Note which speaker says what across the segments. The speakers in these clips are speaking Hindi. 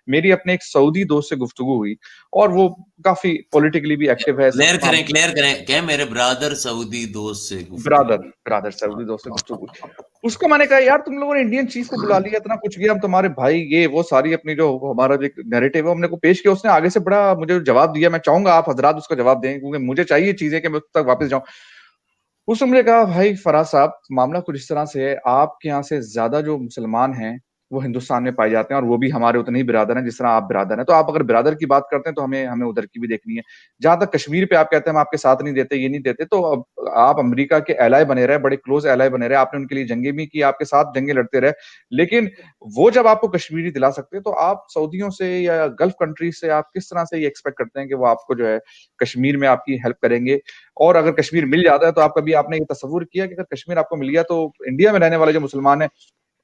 Speaker 1: मेरी अपने एक सऊदी दोस्त से गुफ्तगू हुई और वो काफी पॉलिटिकली भी एक्टिव है।
Speaker 2: क्लियर करें क्या मेरे ब्रदर सऊदी दोस्त से
Speaker 1: ब्रदर सऊदी दोस्त से गुफ्तगू। उसको मैंने कहा यार तुम लोगों ने इंडियन चीफ को बुला लिया, इतना कुछ किया, हम तुम्हारे भाई ये वो सारी अपनी जो हमारा जो नैरेटिव है हमने को पेश किया, उसने आगे से बड़ा मुझे जवाब दिया। मैं चाहूंगा आप हजरात उसका जवाब दें क्योंकि मुझे चाहिए चीजें कि मैं उस तक वापस जाऊं। उसने मुझे कहा भाई फराज साहब मामला कुछ इस तरह से है, आपके यहाँ से ज्यादा जो मुसलमान हैं वो हिंदुस्तान में पाए जाते हैं और वो भी हमारे उतने ही बिरादर हैं जिस तरह आप बिरादर हैं। तो आप अगर बिरादर की बात करते हैं तो हमें हमें उधर की भी देखनी है। जहां तक कश्मीर पे आप कहते हैं हम आपके साथ नहीं देते, ये नहीं देते, तो अब आप अमेरिका के एलाय बने रहे, बड़े क्लोज एलाय बने रहे, आपने उनके लिए जंगे भी की, आपके साथ जंगे लड़ते रहे, लेकिन वो जब आपको कश्मीर नहीं दिला सकते तो आप सऊदियों से या गल्फ कंट्री से आप किस तरह से ये एक्सपेक्ट करते हैं कि वो आपको जो है कश्मीर में आपकी हेल्प करेंगे। और अगर कश्मीर मिल जाता है तो आप कभी आपने ये तस्वुर किया कि अगर कश्मीर आपको मिल गया तो इंडिया में रहने वाले जो मुसलमान हैं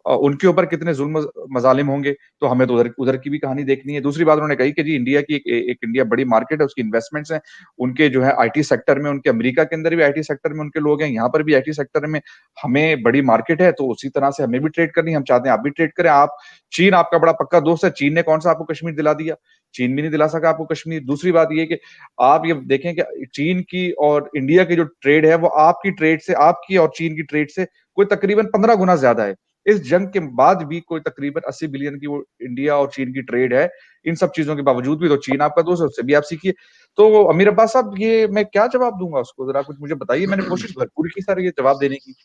Speaker 1: उनके ऊपर कितने जुल्म मजालिम होंगे। तो हमें तो उधर उधर की भी कहानी देखनी है। दूसरी बात उन्होंने कही कि जी इंडिया की एक इंडिया बड़ी मार्केट है, उसकी इन्वेस्टमेंट्स हैं, उनके जो है आईटी सेक्टर में, उनके अमेरिका के अंदर भी आईटी सेक्टर में उनके लोग हैं, यहाँ पर भी आईटी सेक्टर में हमें बड़ी मार्केट है, तो उसी तरह से हमें भी ट्रेड करनी है। हम चाहते हैं आप भी ट्रेड करें। आप चीन आपका बड़ा पक्का दोस्त है, चीन ने कौन सा आपको कश्मीर दिला दिया? चीन भी नहीं दिला सका आपको कश्मीर। दूसरी बात ये कि आप ये देखें कि चीन की और इंडिया की जो ट्रेड है वो आपकी ट्रेड से, आपकी और चीन की ट्रेड से कोई तकरीबन 15 गुना ज्यादा है। इस जंग के बाद भी कोई तकरीबन 80 बिलियन की वो इंडिया और चीन की ट्रेड है। इन सब चीजों के बावजूद भी तो चीन आपका दोस्त है, उससे भी आप सीखिए। तो अमीर अब्बास साहब ये मैं क्या जवाब दूंगा उसको, जरा कुछ मुझे बताइए। मैंने कोशिश भरपूर की सर ये जवाब देने की।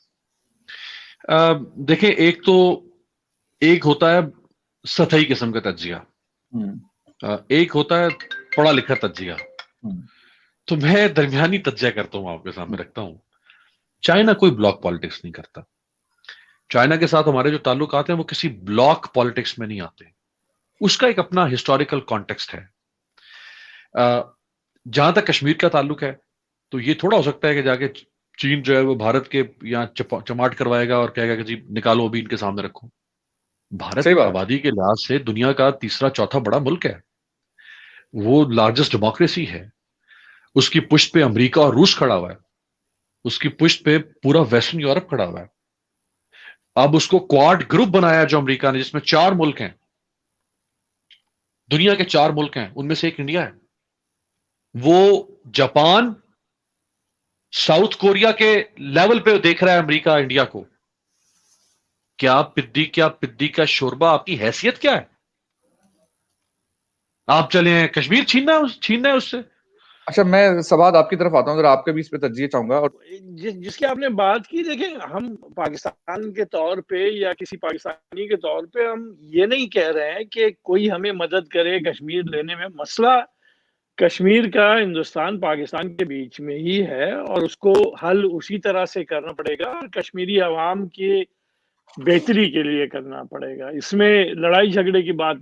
Speaker 3: देखिए, एक होता है सतही किस्म का तज्जिया, एक होता है पढ़ा लिखा तज्जिया। तो मैं दरमियानी तज्जिया करता हूं, आपके सामने रखता हूं। चाइना कोई ब्लॉक पॉलिटिक्स नहीं करता। चाइना के साथ हमारे जो ताल्लुकात हैं वो किसी ब्लॉक पॉलिटिक्स में नहीं आते। उसका एक अपना हिस्टोरिकल कॉन्टेक्स्ट है। जहां तक कश्मीर का ताल्लुक है तो ये थोड़ा हो सकता है कि जाके चीन जो है वो भारत के यहाँ चमाट करवाएगा और कहेगा कि जी निकालो, अभी इनके सामने रखो। भारत आबादी के लिहाज से दुनिया का तीसरा चौथा बड़ा मुल्क है, वो लार्जेस्ट डेमोक्रेसी है। उसकी पुष्ट पे अमेरिका और रूस खड़ा हुआ है, उसकी पुष्ट पे पूरा वेस्टर्न यूरोप खड़ा हुआ है। अब उसको क्वाड ग्रुप बनाया जो अमेरिका ने, जिसमें 4 मुल्क हैं, दुनिया के 4 मुल्क हैं, उनमें से एक इंडिया है। वो जापान, साउथ कोरिया के लेवल पे देख रहा है अमेरिका इंडिया को। क्या पिद्दी का शोरबा, आपकी हैसियत क्या है? आप चले कश्मीर छीनना है उससे।
Speaker 1: अच्छा, मैं सवाद आपकी तरफ आता हूँ, जरा आपके भी इस पे तज्जिए चाहूंगा। और
Speaker 4: जिसकी आपने बात की, देखें हम पाकिस्तान के तौर पे या किसी पाकिस्तानी के तौर पे हम ये नहीं कह रहे हैं कि कोई हमें मदद करे कश्मीर लेने में। मसला कश्मीर का हिंदुस्तान पाकिस्तान के बीच में ही है और उसको हल उसी तरह से करना पड़ेगा और कश्मीरी अवाम की बेहतरी के लिए करना पड़ेगा। इसमें लड़ाई झगड़े की बात